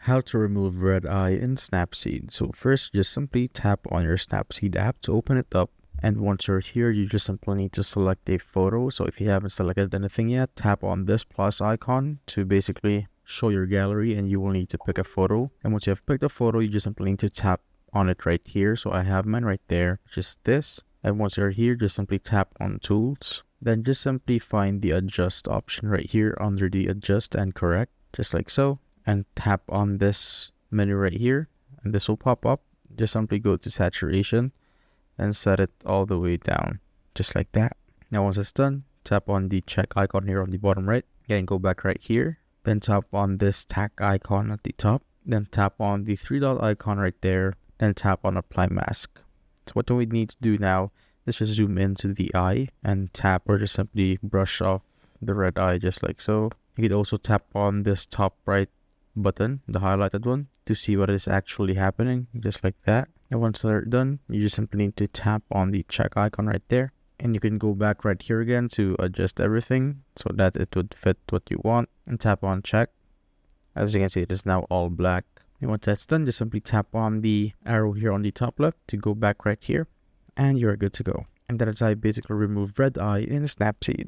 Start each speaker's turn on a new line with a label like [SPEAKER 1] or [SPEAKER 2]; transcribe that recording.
[SPEAKER 1] How to remove red eye in Snapseed. So first, just simply tap on your Snapseed app to open it up. And once you're here, you just simply need to select a photo. So if you haven't selected anything yet, tap on this plus icon to basically show your gallery, and you will need to pick a photo. And once you have picked a photo, you just simply need to tap on it right here. So I have mine right there, just this. And once you're here, just simply tap on tools. Then just simply find the adjust option right here under the adjust and correct, just like so. And tap on this menu right here, and this will pop up. Just simply go to saturation and set it all the way down, just like that. Now once it's done, tap on the check icon here on the bottom right, and go back right here. Then tap on this tack icon at the top, then tap on the 3-dot icon right there, and tap on apply mask. So what do we need to do now is just zoom into the eye and tap, or just simply brush off the red eye, just like so. You could also tap on this top right button, the highlighted one, to see what is actually happening, just like that. And once they're done, you just simply need to tap on the check icon right there, and you can go back right here again to adjust everything so that it would fit what you want, and tap on check. As you can see, it is now all black. And once that's done, just simply tap on the arrow here on the top left to go back right here, and you're good to go. And that is how I basically remove red eye in Snapseed.